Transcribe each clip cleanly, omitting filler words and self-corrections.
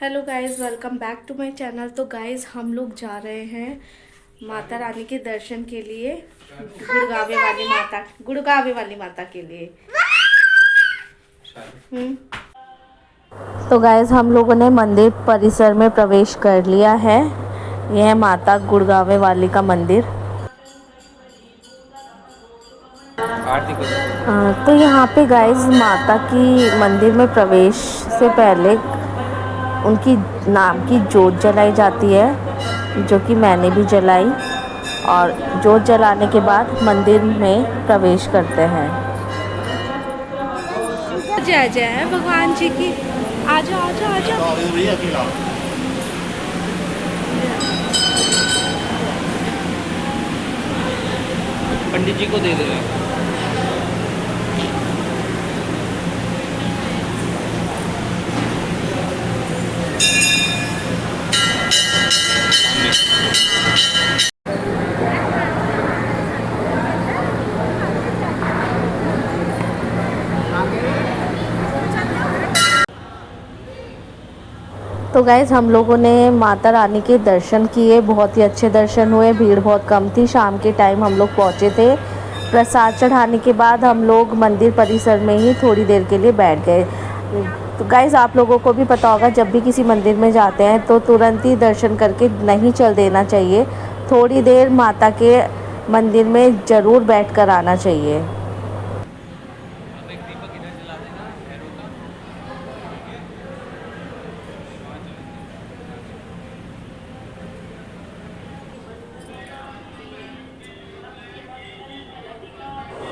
Hello guys, welcome back to my channel. तो guys, हम लोग जा रहे हैं माता रानी के दर्शन के लिए, गुड़गावे वाली माता के लिए। तो गाइस, हम लोगों ने मंदिर परिसर में प्रवेश कर लिया है। यह है माता गुड़गावे वाली का मंदिर। तो यहाँ पे गाइस, माता की मंदिर में प्रवेश से पहले उनकी नाम की जोत जलाई जाती है, जो कि मैंने भी जलाई। और जोत जलाने के बाद मंदिर में प्रवेश करते हैं। जय जय है भगवान जी की। आजा आजा आजा। पंडित जी को दे दे। तो गाइज़, हम लोगों ने माता रानी के दर्शन किए, बहुत ही अच्छे दर्शन हुए। भीड़ बहुत कम थी, शाम के टाइम हम लोग पहुँचे थे। प्रसाद चढ़ाने के बाद हम लोग मंदिर परिसर में ही थोड़ी देर के लिए बैठ गए। तो गाइज़, आप लोगों को भी पता होगा, जब भी किसी मंदिर में जाते हैं तो तुरंत ही दर्शन करके नहीं चल देना चाहिए। थोड़ी देर माता के मंदिर में ज़रूर बैठ कर आना चाहिए।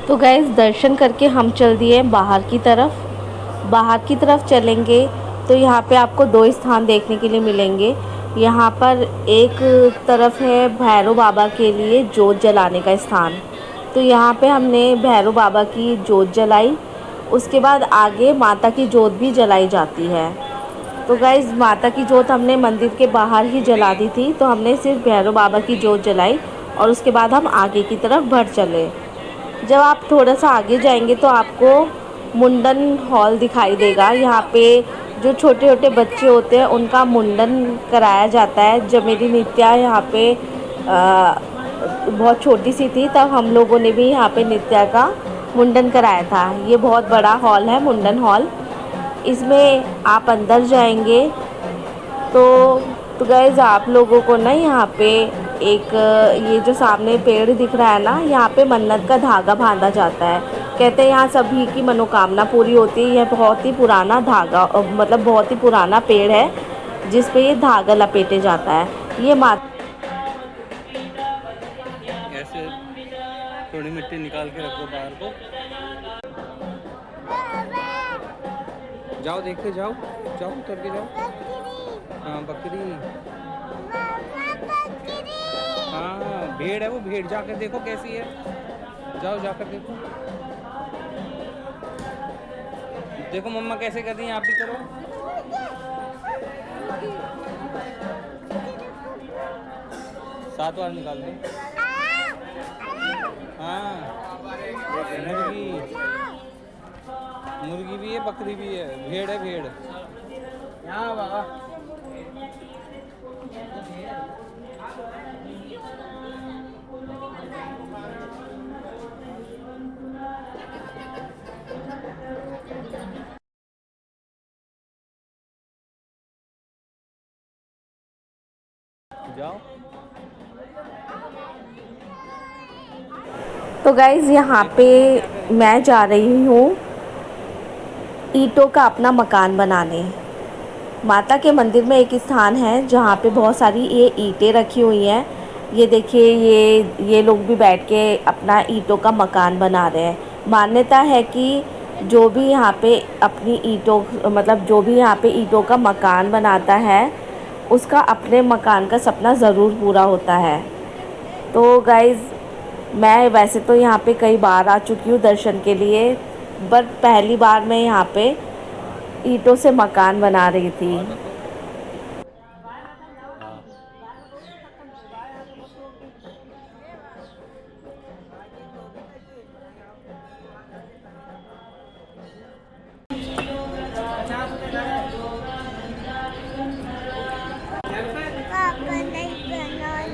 तो गाइस, दर्शन करके हम चल दिए बाहर की तरफ। बाहर की तरफ चलेंगे तो यहाँ पे आपको दो स्थान देखने के लिए मिलेंगे। यहाँ पर एक तरफ है भैरव बाबा के लिए जोत जलाने का स्थान। तो यहाँ पे हमने भैरव बाबा की जोत जलाई। उसके बाद आगे माता की जोत भी जलाई जाती है। तो गाइस, माता की जोत हमने मंदिर के बाहर ही जला दी थी, तो हमने सिर्फ भैरव बाबा की जोत जलाई और उसके बाद हम आगे की तरफ बढ़ चले। जब आप थोड़ा सा आगे जाएंगे तो आपको मुंडन हॉल दिखाई देगा। यहाँ पे जो छोटे छोटे बच्चे होते हैं उनका मुंडन कराया जाता है। जब मेरी नित्या यहाँ पे बहुत छोटी सी थी, तब हम लोगों ने भी यहाँ पे नित्या का मुंडन कराया था। ये बहुत बड़ा हॉल है, मुंडन हॉल। इसमें आप अंदर जाएंगे तो गाइस, आप लोगों को ना यहाँ पे एक ये जो सामने पेड़ दिख रहा है ना, यहाँ पे मन्नत का धागा बांधा जाता है। कहते हैं यहाँ सभी की मनोकामना पूरी होती है। यह बहुत ही पुराना धागा, मतलब बहुत ही पुराना पेड़ है जिस पे ये धागा लपेटे जाता है। ये माता ऐसे थोड़ी मिट्टी निकाल के रखो बाहर को। जाओ, देख के जाओ, जाओ उतर के जाओ। हाँ, बकरी। हाँ, भेड़ है वो। भेड़ जाकर देखो कैसी है। जाओ, जाकर देखो। देखो मम्मा कैसे कर रही हैं, आप भी करो। सात बार निकाल दे। हाँ, मुर्गी। मुर्गी भी है, बकरी भी है, भेड़ है, भेड़। यहाँ बाबा। जाओ। तो गाइज़, यहाँ पे मैं जा रही हूँ ईंटों का अपना मकान बनाने। माता के मंदिर में एक स्थान है जहाँ पे बहुत सारी ये ईंटें रखी हुई हैं। ये देखिए, ये लोग भी बैठ के अपना ईंटों का मकान बना रहे हैं। मान्यता है कि जो भी यहाँ पे अपनी ईंटों मतलब जो भी यहाँ पे ईंटों का मकान बनाता है, उसका अपने मकान का सपना ज़रूर पूरा होता है। तो गाइज़, मैं वैसे तो यहाँ पे कई बार आ चुकी हूँ दर्शन के लिए, बट पहली बार मैं यहाँ पे ईंटों से मकान बना रही थी।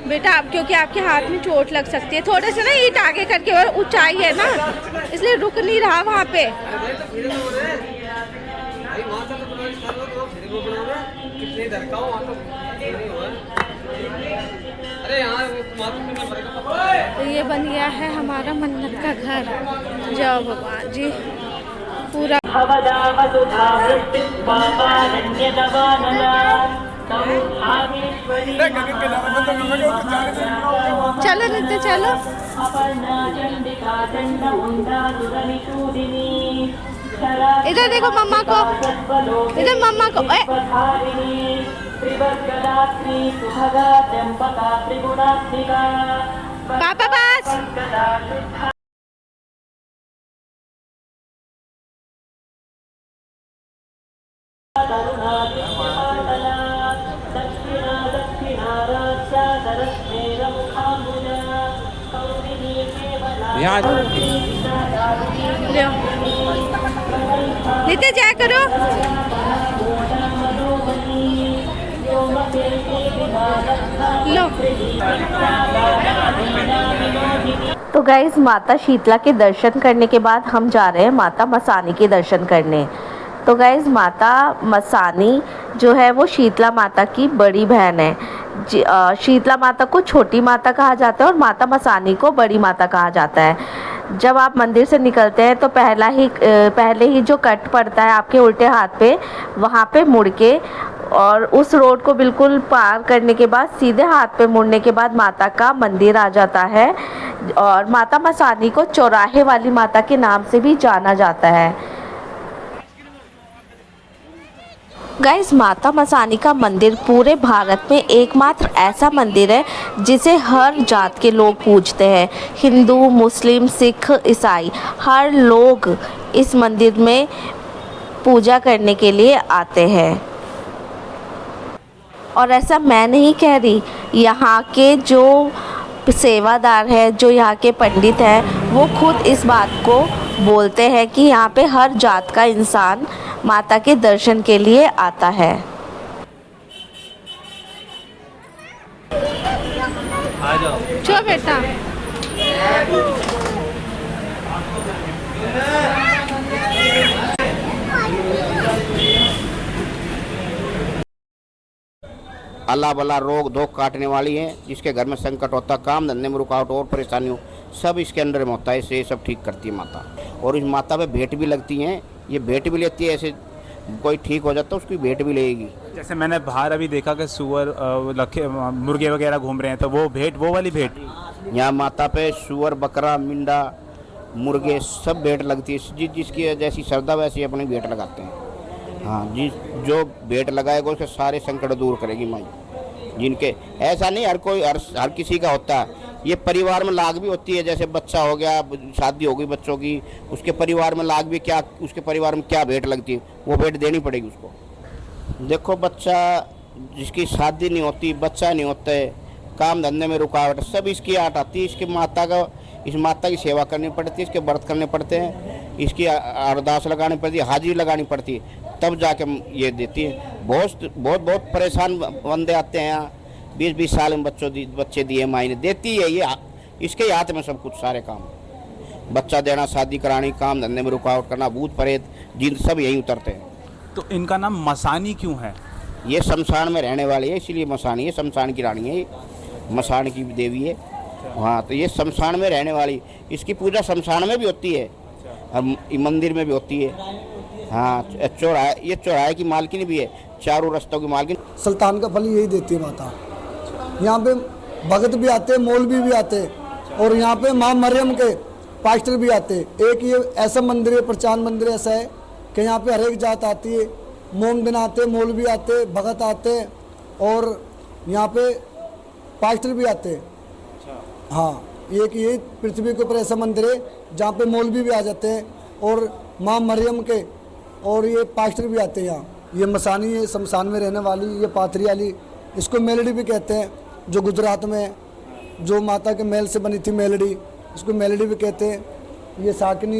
बेटा आप, क्योंकि आपके हाथ में चोट लग सकती है, थोड़े से ना ईंट आगे करके, और ऊंचाई है ना इसलिए रुक नहीं रहा वहाँ पे। तो ये बन गया है हमारा मन्नत का घर। जाओ भगवान जी पूरा। चलो नित्य चलो। इधर देखो मम्मा को, इधर मम्मा को। पापा पास। यहाँ नित्य जय करो। लो। तो गाइज माता शीतला के दर्शन करने के बाद हम जा रहे हैं माता मसानी के दर्शन करने। तो गाइज माता मसानी जो है वो शीतला माता की बड़ी बहन है। शीतला माता को छोटी माता कहा जाता है और माता मसानी को बड़ी माता कहा जाता है। जब आप मंदिर से निकलते हैं तो पहले ही जो कट पड़ता है आपके उल्टे हाथ पे, वहाँ पे मुड़ के और उस रोड को बिल्कुल पार करने के बाद सीधे हाथ पे मुड़ने के बाद माता का मंदिर आ जाता है। और माता मसानी को चौराहे वाली माता के नाम से भी जाना जाता है। गाइस माता मसानी का मंदिर पूरे भारत में एकमात्र ऐसा मंदिर है जिसे हर जात के लोग पूजते हैं। हिंदू, मुस्लिम, सिख, ईसाई हर लोग इस मंदिर में पूजा करने के लिए आते हैं। और ऐसा मैं नहीं कह रही, यहाँ के जो सेवादार है, जो यहाँ के पंडित हैं, वो खुद इस बात को बोलते हैं कि यहाँ पे हर जात का इंसान माता के दर्शन के लिए आता है। आ जाओ। चलो बेटा। अल्लाह बला रोग धोख काटने वाली है, जिसके घर में संकट होता, काम धंधे में रुकावट और परेशानी हो, सब इसके अंदर में होता है। इससे ये सब ठीक करती है माता। और इस माता पे भेंट भी लगती हैं, ये भेंट भी लेती है। ऐसे कोई ठीक हो जाता है उसकी भेंट भी लेगी। जैसे मैंने बाहर अभी देखा कि सुअर लखे मुर्गे वगैरह घूम रहे हैं, तो वो भेंट, वो वाली भेंट यहाँ माता पे सुअर, बकरा, मिंडा, मुर्गे सब भेंट लगती है। जिसकी जैसी श्रद्धा वैसी अपनी भेंट लगाते हैं। हाँ जी, जो भेंट लगाएगा उसके सारे संकट दूर करेगी माई। जिनके ऐसा नहीं हर किसी का होता है, ये परिवार में लाग भी होती है। जैसे बच्चा हो गया, शादी हो गई बच्चों की, उसके परिवार में लाग भी क्या, उसके परिवार में क्या भेंट लगती है, वो भेंट देनी पड़ेगी उसको। देखो बच्चा जिसकी शादी नहीं होती, बच्चा नहीं होता है, काम धंधे में रुकावट, सब इसकी आट आती है। इस माता की सेवा करनी पड़ती है, इसके व्रत करने पड़ते हैं, इसकी अरदास लगानी पड़ती है, हाजिरी लगानी पड़ती है, तब जाके ये देती है। बहुत परेशान बंदे आते हैं यहाँ, 20-20 साल में बच्चे दिए माई ने, देती है ये। इसके हाथ में सब कुछ सारे काम, बच्चा देना, शादी करानी, काम धंधे में रुकावट करना, भूत प्रेत जिन सब यहीं उतरते हैं। तो इनका नाम मसानी क्यों है? ये शमशान में रहने वाली है, इसीलिए मसानी है। शमशान की रानी है, मसान की देवी है। हाँ, तो ये शमशान में रहने वाली, इसकी पूजा शमशान में भी होती है और मंदिर में भी होती है। हाँ, ये चौराहे की मालकिन भी है, चारों रास्तों की मालकिन। सुल्तान का फल यही देती है माता। यहाँ पे भगत भी आते, मौलवी भी आते, और यहाँ पे माँ मरियम के पास्टर भी आते। एक ये ऐसा मंदिर है, प्रचार मंदिर ऐसा है कि यहाँ पे हर एक जात आती है। मोमदिन आते, मौलवी आते, भगत आते, और यहाँ पे पास्टर भी आते। हाँ, ये पृथ्वी के ऊपर ऐसा मंदिर है जहाँ पे मौलवी भी आ जाते हैं, और माँ मरियम के और ये पास्टर भी आते हैं यहाँ। ये मसानी है, शमशान में रहने वाली, ये पाथरी वाली, इसको मेलडी भी कहते हैं, जो गुजरात में है, जो माता के मेल से बनी थी मेलडी, इसको मेलडी भी कहते हैं। ये साकनी